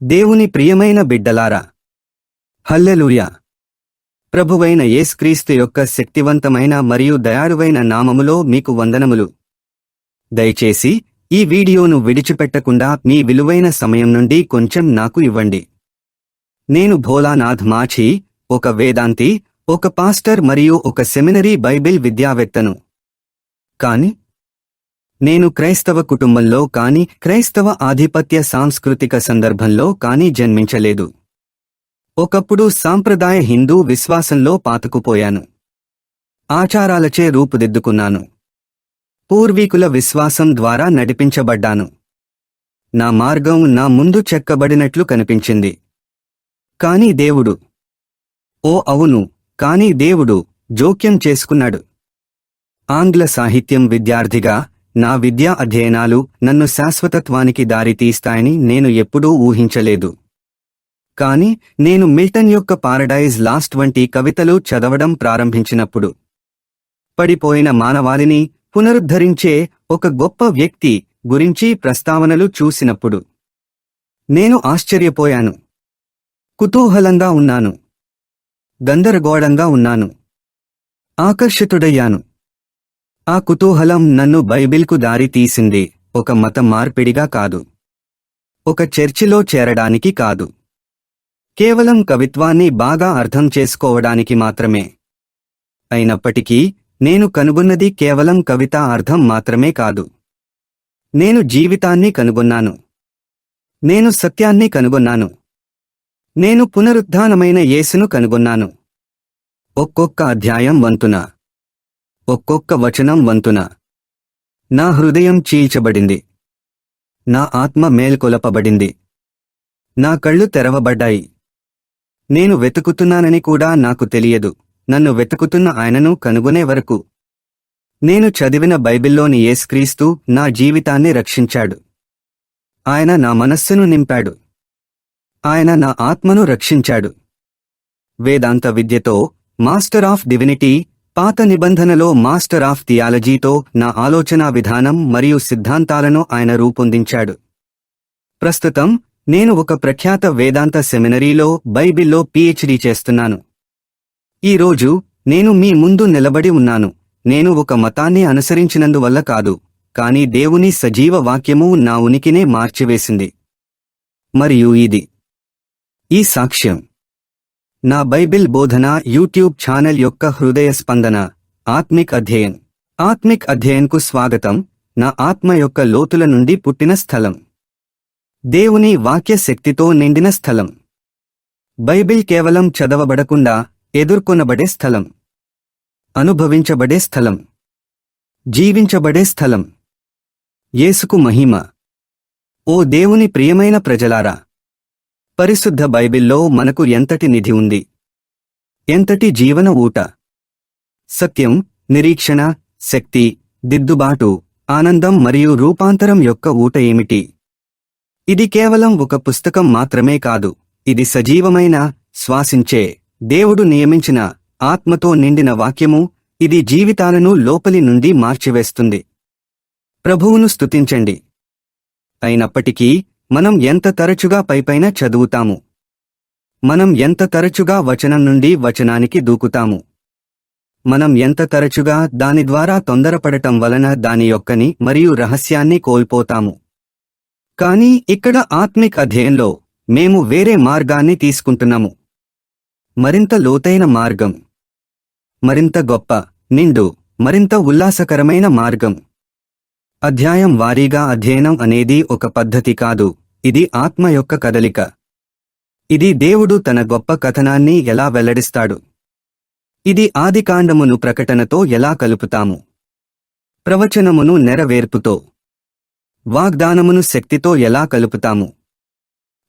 దేవుని ప్రియమైన బిడ్డలారా, హల్లెలూయా! ప్రభువైన యేసుక్రీస్తు యొక్క శక్తివంతమైన మరియు దయాళువైన నామములో మీకు వందనములు. దయచేసి ఈ వీడియోను విడిచిపెట్టకుండా మీ విలువైన సమయం నుండి కొంచెం నాకు ఇవ్వండి. నేను భోలానాథ్ మాఛీ, ఒక వేదాంతి, ఒక పాస్టర్ మరియు ఒక సెమినరీ బైబిల్ విద్యావేత్తను. కాని నేను క్రైస్తవ కుటుంబంలో కాని క్రైస్తవ ఆధిపత్య సాంస్కృతిక సందర్భంలో కాని జన్మించలేదు. ఒకప్పుడు సాంప్రదాయ హిందూ విశ్వాసంలో పాతుకుపోయాను. ఆచారాలచే రూపుదిద్దుకున్నాను. పూర్వీకుల విశ్వాసం ద్వారా నడిపించబడ్డాను. నా మార్గం నా ముందు చెక్కబడినట్లు కనిపించింది. కాని దేవుడు అవును, కాని దేవుడు జోక్యం చేసుకున్నాడు. ఆంగ్ల సాహిత్యం విద్యార్థిగా నా విద్యా అధ్యయనాలు నన్ను శాశ్వతత్వానికి దారితీస్తాయని నేను ఎప్పుడూ ఊహించలేదు. కాని నేను మిల్టన్ యొక్క పారడైజ్ లాస్ట్ వంటి కవితలు చదవడం ప్రారంభించినప్పుడు, పడిపోయిన మానవాళిని పునరుద్ధరించే ఒక గొప్ప వ్యక్తి గురించి ప్రస్తావనలు చూసినప్పుడు నేను ఆశ్చర్యపోయాను. కుతూహలంగా ఉన్నాను. గందరగోళంగా ఉన్నాను. ఆకర్షితుడయ్యాను. ఆ కుతూహలం నన్ను బైబిల్కు దారి తీసింది, ఒక మత మార్పిడిగా కాదు, ఒక చర్చిలో చేరడానికి కాదు, కేవలం కవిత్వాన్ని బాగా అర్థం చేసుకోవడానికి మాత్రమే. అయినప్పటికీ నేను కనుగొన్నది కేవలం కవితా అర్థం మాత్రమే కాదు. నేను జీవితాన్ని కనుగొన్నాను. నేను సత్యాన్ని కనుగొన్నాను. నేను పునరుత్థానమైన యేసును కనుగొన్నాను. ఒక్కొక్క అధ్యాయం వంతున, ఒక్కొక్క వచనం వంతున నా హృదయం చీల్చబడింది. నా ఆత్మ మేల్కొలపబడింది. నా కళ్ళు తెరవబడ్డాయి. నేను వెతుకుతున్నానని కూడా నాకు తెలియదు. నన్ను వెతుకుతున్న ఆయనను కనుగొనే వరకు. నేను చదివిన బైబిల్లోని యేసుక్రీస్తు నా జీవితాన్ని రక్షించాడు. ఆయన నా మనస్సును నింపాడు. ఆయన నా ఆత్మను రక్షించాడు. వేదాంత విద్యతో మాస్టర్ ఆఫ్ డివినిటీ, పాత నిబంధనలో మాస్టర్ ఆఫ్ థియాలజీతో నా ఆలోచనా విధానం మరియు సిద్ధాంతాలను ఆయన రూపొందించాడు. ప్రస్తుతం నేను ఒక ప్రఖ్యాత వేదాంత సెమినరీలో బైబిల్లో పీహెచ్డీ చేస్తున్నాను. ఈరోజు నేను మీ ముందు నిలబడి ఉన్నాను. నేను ఒక మతాన్ని అనుసరించినందువల్ల కాదు, కాని దేవుని సజీవ వాక్యము నా ఉనికినే మార్చివేసింది. మరియు ఈ సాక్ష్యం నా బైబిల్ బోధన యూట్యూబ్ ఛానల్ యొక్క హృదయ స్పందన. ఆత్మిక్ అధ్యయన్. ఆత్మిక్ అధ్యయన్కు స్వాగతం. నా ఆత్మ యొక్క లోతుల నుండి పుట్టిన స్థలం. దేవుని వాక్య శక్తితో నిండిన స్థలం. బైబిల్ కేవలం చదవబడకుండా ఎదుర్కొనబడే స్థలం. అనుభవించబడే స్థలం. జీవించబడే స్థలం. యేసుకు మహిమ. ఓ దేవుని ప్రియమైన ప్రజలారా, పరిశుద్ధ బైబిల్లో మనకు ఎంతటి నిధి ఉంది! ఎంతటి జీవన ఊట! సత్యం, నిరీక్షణ, శక్తి, దిద్దుబాటు, ఆనందం మరియు రూపాంతరం యొక్క ఊట ఏమిటి! ఇది కేవలం ఒక పుస్తకం మాత్రమే కాదు. ఇది సజీవమైన, శ్వాసించే, దేవుడు నియమించిన, ఆత్మతో నిండిన వాక్యము. ఇది జీవితాలను లోపలి నుండి మార్చివేస్తుంది. ప్రభువును స్తుతించండి. అయినప్పటికీ మనం ఎంత తరచుగా పైపైన చదువుతాము. మనం ఎంత తరచుగా వచనం నుండి వచనానికి దూకుతాము. మనం ఎంత తరచుగా దాని ద్వారా తొందరపడటం వలన దాని యొక్కని మరియు రహస్యాన్ని కోల్పోతాము. కానీ ఇక్కడ ఆత్మిక్ అధ్యయనంలో మేము వేరే మార్గాన్ని తీసుకుంటున్నాము. మరింత లోతైన మార్గం. మరింత గొప్ప, నిండు, మరింత ఉల్లాసకరమైన మార్గం. అధ్యాయం వారీగా అధ్యయనం అనేది ఒక పద్ధతి కాదు. ఇది ఆత్మ యొక్క కదలిక. ఇది దేవుడు తన గొప్ప కథనాన్ని ఎలా వెల్లడిస్తాడు. ఇది ఆదికాండమును ప్రకటనతో ఎలా కలుపుతాము. ప్రవచనమును నెరవేర్పుతో, వాగ్దానమును శక్తితో ఎలా కలుపుతాము.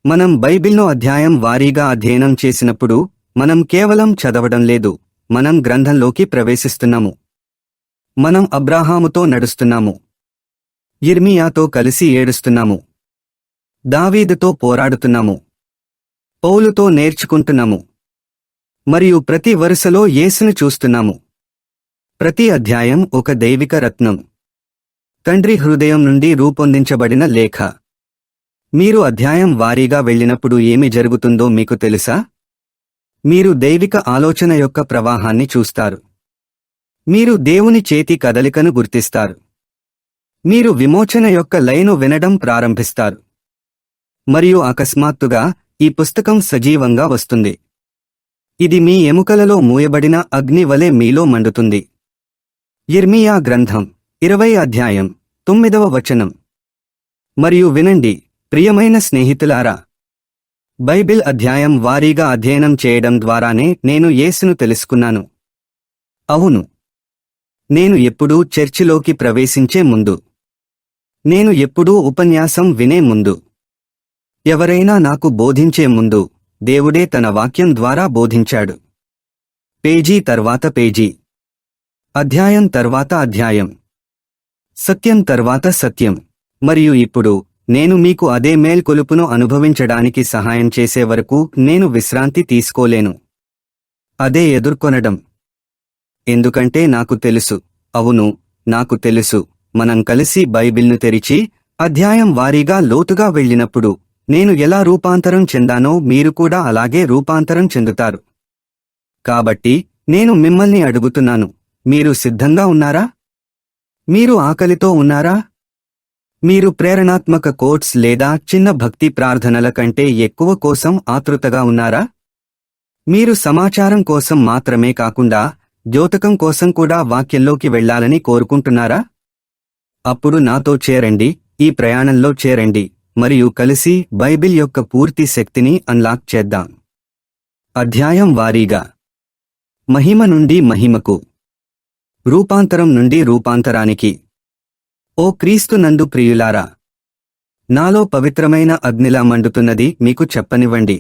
మనం బైబిల్ను అధ్యాయం వారీగా అధ్యయనం చేసినప్పుడు మనం కేవలం చదవడం లేదు, మనం గ్రంథంలోకి ప్రవేశిస్తున్నాము. మనం అబ్రాహాముతో నడుస్తున్నాము. యిర్మీయాతో కలిసి ఏడుస్తున్నాము. దావీదుతో పోరాడుతున్నాము. పౌలుతో నేర్చుకుంటున్నాము. మరియు ప్రతి వరుసలో యేసును చూస్తున్నాము. ప్రతి అధ్యాయం ఒక దైవిక రత్నం. తండ్రి హృదయం నుండి రూపొందించబడిన లేఖ. మీరు అధ్యాయం వారీగా వెళ్ళినప్పుడు ఏమి జరుగుతుందో మీకు తెలుసా? మీరు దైవిక ఆలోచన యొక్క ప్రవాహాన్ని చూస్తారు. మీరు దేవుని చేతి కదలికను గుర్తిస్తారు. మీరు విమోచన యొక్క లయను వినడం ప్రారంభిస్తారు. మరియు అకస్మాత్తుగా ఈ పుస్తకం సజీవంగా వస్తుంది. ఇది మీ ఎముకలలో మూయబడిన అగ్ని వలె మీలో మండుతుంది. యిర్మీయా గ్రంథం 20 అధ్యాయం 9వ వచనం. మరియు వినండి, ప్రియమైన స్నేహితులారా, బైబిల్ అధ్యాయం వారీగా అధ్యయనం చేయడం ద్వారానే నేను యేసును తెలుసుకున్నాను. అవును, నేను ఎప్పుడూ చర్చిలోకి ప్రవేశించే ముందు, నేను ఎప్పుడూ ఉపన్యాసం వినే ముందు, ఎవరైనా నాకు బోధించే ముందు దేవుడే తన వాక్యం ద్వారా బోధించాడు. పేజీ తర్వాత పేజీ, అధ్యాయం తర్వాత అధ్యాయం, సత్యం తర్వాత సత్యం. మరియు ఇప్పుడు నేను మీకు అదే మేల్కొలుపును అనుభవించడానికి సహాయం చేసే వరకు నేను విశ్రాంతి తీసుకోలేను. అదే ఎదుర్కొనడం. ఎందుకంటే నాకు తెలుసు, అవును, నాకు తెలుసు, మనం కలిసి బైబిల్ను తెరిచి అధ్యాయం వారీగా లోతుగా వెళ్ళినప్పుడు నేను ఎలా రూపాంతరం చెందానో మీరు కూడా అలాగే రూపాంతరం చెందుతారు. కాబట్టి నేను మిమ్మల్ని అడుగుతున్నాను, మీరు సిద్ధంగా ఉన్నారా? మీరు ఆకలితో ఉన్నారా? మీరు ప్రేరణాత్మక కోట్స్ లేదా చిన్న భక్తి ప్రార్థనల కంటే ఎక్కువ కోసం ఆతృతగా ఉన్నారా? మీరు సమాచారం కోసం మాత్రమే కాకుండా ద్యోతకం కోసం కూడా వాక్యంలోకి వెళ్లాలని కోరుకుంటున్నారా? అప్పుడు నాతో చేరండి, ఈ ప్రయాణంలో చేరండి, మరియు కలిసి బైబిల్ యొక్క పూర్తి శక్తిని అన్లాక్ చేద్దాం. అధ్యాయం వారీగా. మహిమ నుండి మహిమకు, రూపాంతరం నుండి రూపాంతరానికి. ఓ క్రీస్తునందు ప్రియులారా, నాలో పవిత్రమైన అగ్నిలా మండుతున్నది మీకు చెప్పనివ్వండి.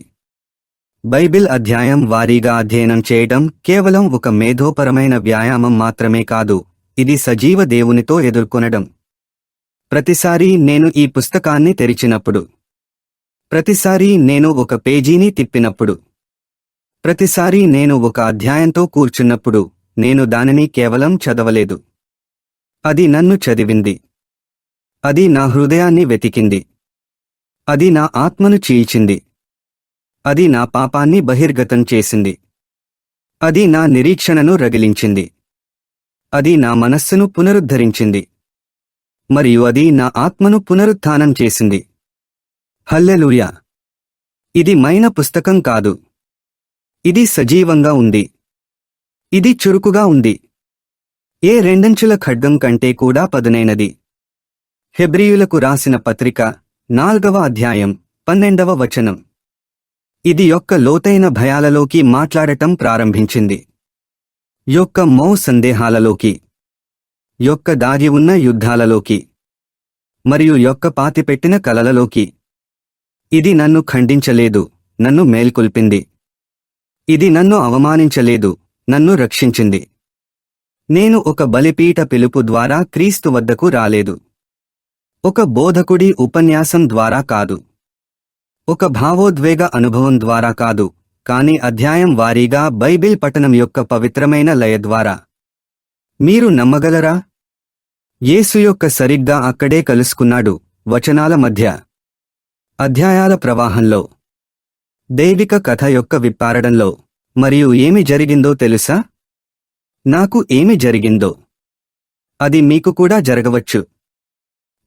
బైబిల్ అధ్యాయం వారీగా అధ్యయనం చేయడం కేవలం ఒక మేధోపరమైన వ్యాయామం మాత్రమే కాదు, ఇది సజీవ దేవునితో ఎదుర్కొనడం. ప్రతిసారీ నేను ఈ పుస్తకాన్ని తెరిచినప్పుడు, ప్రతిసారీ నేను ఒక పేజీని తిప్పినప్పుడు, ప్రతిసారీ నేను ఒక అధ్యాయంతో కూర్చున్నప్పుడు నేను దానిని కేవలం చదవలేదు. అది నన్ను చదివింది. అది నా హృదయాన్ని వెతికింది. అది నా ఆత్మను చీల్చింది. అది నా పాపాన్ని బహిర్గతం చేసింది. అది నా నిరీక్షణను రగిలించింది. అది నా మనస్సును పునరుద్ధరించింది. మరియు అది నా ఆత్మను పునరుత్థానం చేసింది. హల్లెలూయా! ఇది మైన పుస్తకం కాదు. ఇది సజీవంగా ఉంది. ఇది చురుకుగా ఉంది. ఏ రెండంచుల ఖడ్గం కంటే కూడా పదునైనది. హెబ్రీయులకు రాసిన పత్రిక 4వ అధ్యాయం 12వ వచనం. ఇది యొక్క లోతైన భయాలలోకి మాట్లాడటం ప్రారంభించింది. యొక్క సందేహాలలోకి, యొక్క దాగి ఉన్న యుద్ధాలలోకి, మరియు యొక్క పాతిపెట్టిన కలలలోకి. ఇది నన్ను ఖండించలేదు, నన్ను మేల్కొల్పింది. ఇది నన్ను అవమానించలేదు, నన్ను రక్షించింది. నేను ఒక బలిపీఠ పిలుపు ద్వారా క్రీస్తు వద్దకు రాలేదు. ఒక బోధకుడి ఉపన్యాసం ద్వారా కాదు. ఒక భావోద్వేగ అనుభవం ద్వారా కాదు, కాని అధ్యాయం వారీగా బైబిల్ పఠనం యొక్క పవిత్రమైన లయ ద్వారా. మీరు నమ్మగలరా? యేసు యొక్క సరిగ్గా అక్కడే కలుసుకున్నాడు, వచనాల మధ్య, అధ్యాయాల ప్రవాహంలో, దైవిక కథ యొక్క విప్పారడంలో. మరియు ఏమి జరిగిందో తెలుసా? నాకు ఏమి జరిగిందో అది మీకు కూడా జరగవచ్చు.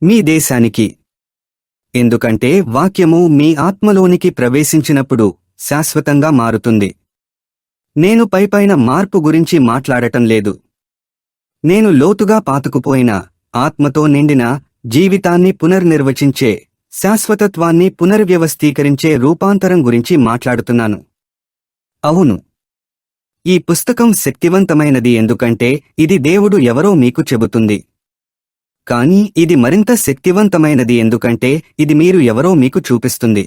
మీ దేశానికి. ఎందుకంటే వాక్యము మీ ఆత్మలోనికి ప్రవేశించినప్పుడు శాశ్వతంగా మారుతుంది. నేను పైపైన మార్పు గురించి మాట్లాడటం లేదు. నేను లోతుగా పాతుకుపోయిన, ఆత్మతో నిండిన జీవితాన్ని పునర్నిర్వచించే, శాశ్వతత్వాన్ని పునర్వ్యవస్థీకరించే రూపాంతరం గురించి మాట్లాడుతున్నాను. అవును, ఈ పుస్తకం శక్తివంతమైనది ఎందుకంటే ఇది దేవుడు ఎవరో మీకు చెబుతుంది. కానీ ఇది మరింత శక్తివంతమైనది ఎందుకంటే ఇది మీరు ఎవరో మీకు చూపిస్తుంది.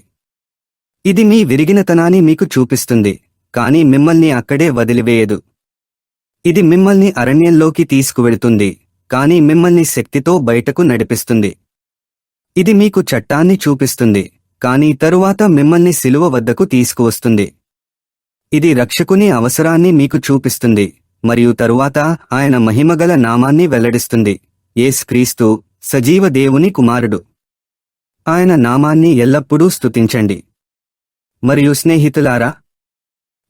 ఇది మీ విరిగినతనాన్ని మీకు చూపిస్తుంది, కానీ మిమ్మల్ని అక్కడే వదిలివేయదు. ఇది మిమ్మల్ని అరణ్యంలోకి తీసుకువెడుతుంది, కానీ మిమ్మల్ని శక్తితో బయటకు నడిపిస్తుంది. ఇది మీకు చట్టాన్ని చూపిస్తుంది, కానీ తరువాత మిమ్మల్ని శిలువ వద్దకు తీసుకువస్తుంది. ఇది రక్షకుని అవసరాన్ని మీకు చూపిస్తుంది, మరియు తరువాత ఆయన మహిమగల నామాన్ని వెల్లడిస్తుంది. యేసుక్రీస్తు సజీవ దేవుని కుమారుడు. ఆయన నామాన్ని ఎల్లప్పుడూ స్తుతించండి. మరియు స్నేహితులారా,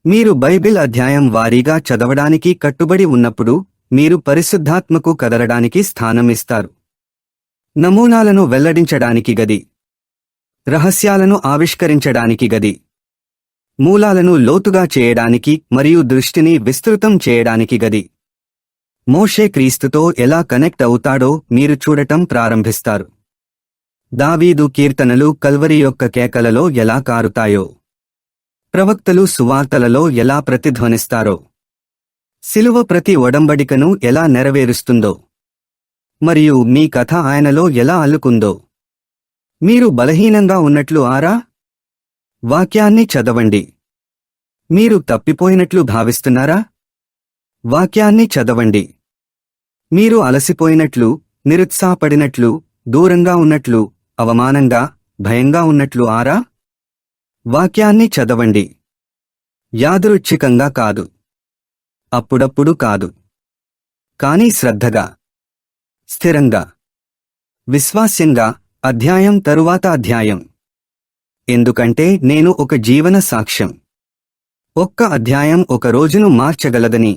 మీరు బైబిల్ అధ్యాయం వారీగా చదవడానికి కట్టుబడి ఉన్నప్పుడు మీరు పరిశుద్ధాత్మకు కదలడానికి స్థానం ఇస్తారు. నమూనాలను వెల్లడించడానికి గది, రహస్యాలను ఆవిష్కరించడానికి గది, మూలాలను లోతుగా చేయడానికి మరియు దృష్టిని విస్తృతం చేయడానికి గది. మోషే క్రీస్తుతో ఎలా కనెక్ట్ అవుతాడో మీరు చూడటం ప్రారంభిస్తారు. దావీదు కీర్తనలు కల్వరి యొక్క కేకలలో ఎలా కారుతాయో, ప్రవక్తలు సువార్తలలో ఎలా ప్రతిధ్వనిస్తారో, శిలువ ప్రతి ఒడంబడికను ఎలా నెరవేరుస్తుందో, మరియు మీ కథ ఆయనలో ఎలా అల్లుకుందో. మీరు బలహీనంగా ఉన్నట్లు వాక్యాన్ని చదవండి. మీరు తప్పిపోయినట్లు భావిస్తున్నారా? వాక్యాన్ని చదవండి. మీరు అలసిపోయినట్లు, నిరుత్సాహపడినట్లు, దూరంగా ఉన్నట్లు, అవమానంగా, భయంగా ఉన్నట్లు వాక్యాన్ని చదవండి. యాదృచ్ఛికంగా కాదు, అప్పుడప్పుడు కాదు, కానీ శ్రద్ధగా, స్థిరంగా, విశ్వాస్యంగా, అధ్యాయం తరువాత అధ్యాయం. ఎందుకంటే నేను ఒక జీవన సాక్ష్యం. ఒక్క అధ్యాయం ఒక రోజును మార్చగలదని,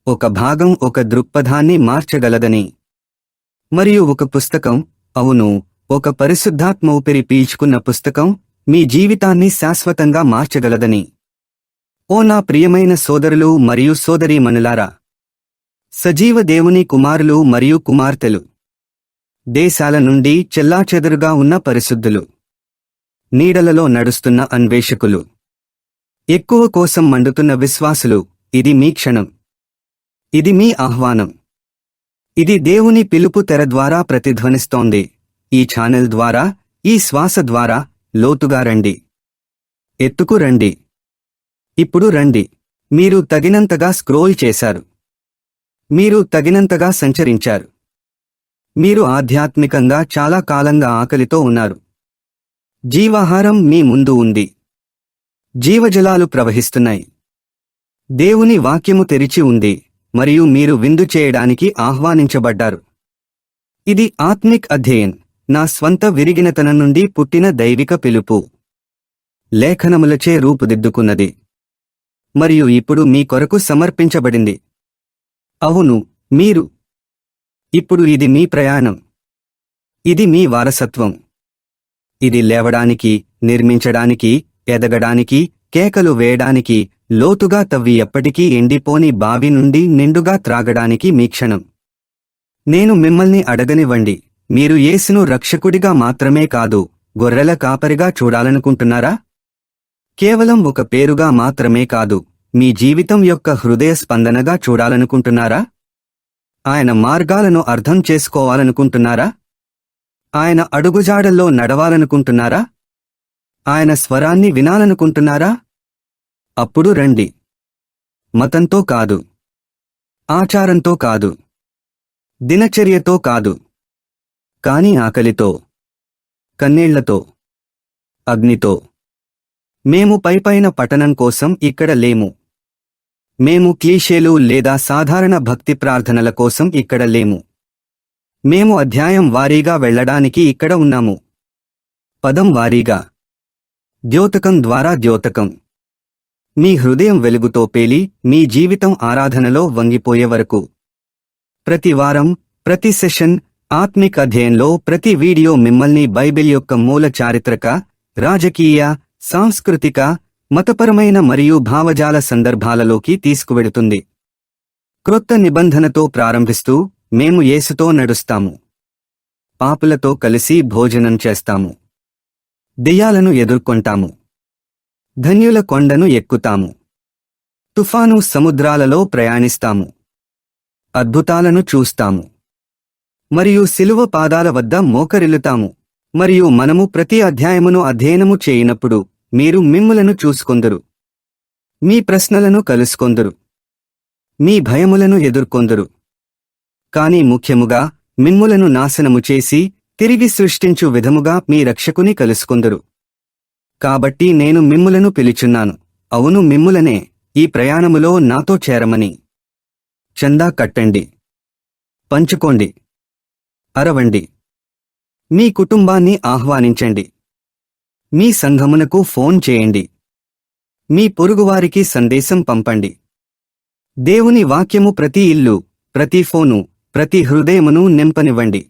ఒక భాగం ఒక దృక్పథాన్ని మార్చగలదని, మరియు ఒక పుస్తకం, అవును, ఒక పరిశుద్ధాత్మ ఊపిరి పీల్చుకున్న పుస్తకం మీ జీవితాన్ని శాశ్వతంగా మార్చగలదని. ఓ నా ప్రియమైన సోదరులు మరియు సోదరీమణులారా, సజీవ దేవుని కుమారులు మరియు కుమార్తెలు, దేశాల నుండి చెల్లాచెదరుగా ఉన్న పరిశుద్ధులు, నీడలలో నడుస్తున్న అన్వేషకులు, ఎక్కువ కోసం మండుతున్న విశ్వాసులు, ఇది మీ క్షణం. ఇది మీ ఆహ్వానం. ఇది దేవుని పిలుపు తెర ద్వారా ప్రతిధ్వనిస్తోంది. ఈ ఛానెల్ ద్వారా, ఈ శ్వాస ద్వారా లోతుగా రండి. ఎత్తుకు రండి. ఇప్పుడు రండి. మీరు తగినంతగా స్క్రోల్ చేశారు. మీరు తగినంతగా సంచరించారు. మీరు ఆధ్యాత్మికంగా చాలా కాలంగా ఆకలితో ఉన్నారు. జీవాహారం మీ ముందు ఉంది. జీవజలాలు ప్రవహిస్తున్నాయి. దేవుని వాక్యము తెరిచి ఉంది మరియు మీరు విందు చేయడానికి ఆహ్వానించబడ్డారు. ఇది ఆత్మిక్ అధ్యయన్, నా స్వంత విరిగినతనం నుండి పుట్టిన దైవిక పిలుపు. లేఖనములచే రూపుదిద్దుకున్నది మరియు ఇప్పుడు మీ కొరకు సమర్పించబడింది. అవును, మీరు. ఇప్పుడు ఇది మీ ప్రయాణం. ఇది మీ వారసత్వం. ఇది లేవడానికి, నిర్మించడానికి, ఎదగడానికి, కేకలు వేయడానికి, లోతుగా తవ్వి ఎప్పటికీ ఎండిపోని బావి నుండి నిండుగా త్రాగడానికి మీ క్షణం. నేను మిమ్మల్ని అడగనివ్వండి, మీరు యేసును రక్షకుడిగా మాత్రమే కాదు, గొర్రెల కాపరిగా చూడాలనుకుంటున్నారా? కేవలం ఒక పేరుగా మాత్రమే కాదు, మీ జీవితం యొక్క హృదయ స్పందనగా చూడాలనుకుంటున్నారా? ఆయన మార్గాలను అర్థం చేసుకోవాలనుకుంటున్నారా? ఆయన అడుగుజాడల్లో నడవాలనుకుంటున్నారా? ఆయన స్వరాన్ని వినాలనుకుంటున్నారా? అప్పుడు రండి. మతంతో కాదు, ఆచారంతో కాదు, దినచర్యతో కాదు, కాని ఆకలితో, కన్నీళ్లతో, అగ్నితో. మేము పైపైన పఠనం కోసం ఇక్కడ లేము. మేము క్లీషేలు లేదా సాధారణ భక్తి ప్రార్థనల కోసం ఇక్కడ లేము. మేము అధ్యాయం వారీగా వెళ్ళడానికి ఇక్కడ ఉన్నాము. పదం వారీగా, ద్యోతకం ద్వారా ద్యోతకం. మీ హృదయం వెలుగుతో పేలి మీ జీవితం ఆరాధనలో వంగిపోయే వరకు. ప్రతి వారం, ప్రతి సెషన్, ఆత్మిక్ అధ్యయనంలో ప్రతి వీడియో మిమ్మల్ని బైబిల్ యొక్క మూల చారిత్రక, రాజకీయ, సాంస్కృతిక, మతపరమైన మరియు భావజాల సందర్భాలలోకి తీసుకువెడుతుంది. క్రొత్త నిబంధనతో ప్రారంభిస్తూ మేము యేసుతో నడుస్తాము. పాపులతో కలిసి భోజనం చేస్తాము. దెయ్యాలను ఎదుర్కొంటాము. ధన్యుల కొండను ఎక్కుతాము. తుఫాను సముద్రాలలో ప్రయాణిస్తాము. అద్భుతాలను చూస్తాము. మరియు శిలువ పాదాల వద్ద మోకరిల్లుతాము. మరియు మనము ప్రతి అధ్యాయమును అధ్యయనము చేయనప్పుడు మీరు మిమ్ములను చూసుకొందురు. మీ ప్రశ్నలను కలుసుకొందురు. మీ భయములను ఎదుర్కొందురు. కాని ముఖ్యముగా మిమ్ములను నాశనము చేసి తిరిగి సృష్టించు విధముగా మీ రక్షకుని కలుసుకొందురు. కాబట్టి నేను మిమ్ములను పిలుచున్నాను, అవును మిమ్ములనే, ఈ ప్రయాణములో నాతో చేరమని. చందా కట్టండి. పంచుకోండి. అరవండి. మీ కుటుంబాన్ని ఆహ్వానించండి. మీ సంఘమునకు ఫోన్ చేయండి. మీ పొరుగువారికి సందేశం పంపండి. దేవుని వాక్యము ప్రతి ఇల్లు, ప్రతి ఫోను, ప్రతి హృదయమును నింపనివ్వండి.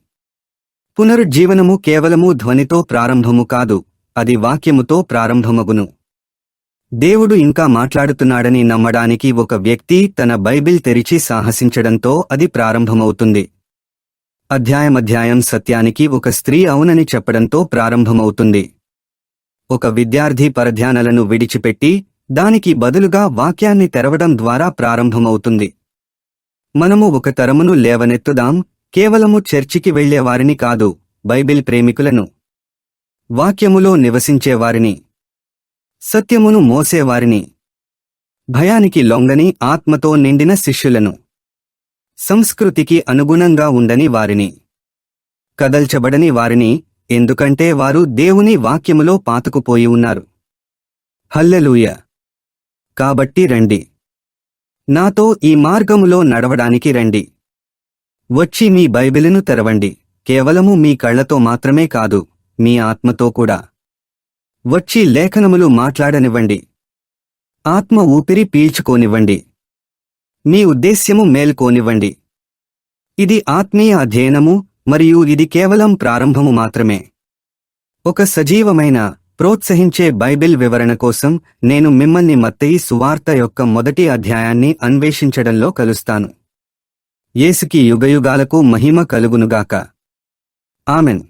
పునరుజ్జీవనము కేవలము ధ్వనితో ప్రారంభము కాదు, అది వాక్యముతో ప్రారంభమగును. దేవుడు ఇంకా మాట్లాడుతున్నాడని నమ్మడానికి ఒక వ్యక్తి తన బైబిల్ తెరిచి సాహసించడంతో అది ప్రారంభమవుతుంది. అధ్యాయం సత్యానికి ఒక స్త్రీ అవునని చెప్పడంతో ప్రారంభమవుతుంది. ఒక విద్యార్థి పరధ్యానాలను విడిచిపెట్టి దానికి బదులుగా వాక్యాన్ని తెరవడం ద్వారా ప్రారంభమవుతుంది. మనము ఒక తరమును లేవనెత్తుదాం, కేవలము చర్చికి వెళ్లేవారిని కాదు, బైబిల్ ప్రేమికులను, వాక్యములో నివసించేవారిని, సత్యమును మోసేవారిని, భయానికి లొంగని ఆత్మతో నిండిన శిష్యులను, సంస్కృతికి అనుగుణంగా ఉండని వారిని, కదల్చబడని వారిని, ఎందుకంటే వారు దేవుని వాక్యములో పాతుకుపోయి ఉన్నారు. హల్లెలూయా! కాబట్టి రండి, నాతో ఈ మార్గములో నడవడానికి రండి. వచ్చి మీ బైబిలును తెరవండి, కేవలము మీ కళ్లతో మాత్రమే కాదు, మీ ఆత్మతో కూడా. వచ్చి లేఖనములు మాట్లాడనివ్వండి. ఆత్మ ఊపిరి పీల్చుకోనివ్వండి. మీ ఉద్దేశ్యము మేల్కోనివ్వండి. ఇది ఆత్మీయ అధ్యయనము, మరియు ఇది కేవలం ప్రారంభము మాత్రమే. ఒక సజీవమైన, ప్రోత్సహించే బైబిల్ వివరణ కోసం నేను మిమ్మల్ని మత్తయి సువార్త యొక్క మొదటి అధ్యాయాన్ని అన్వేషించడంలో కలుస్తాను. యేసుకి యుగయుగాలకు మహిమ కలుగునుగాక. ఆమెన్.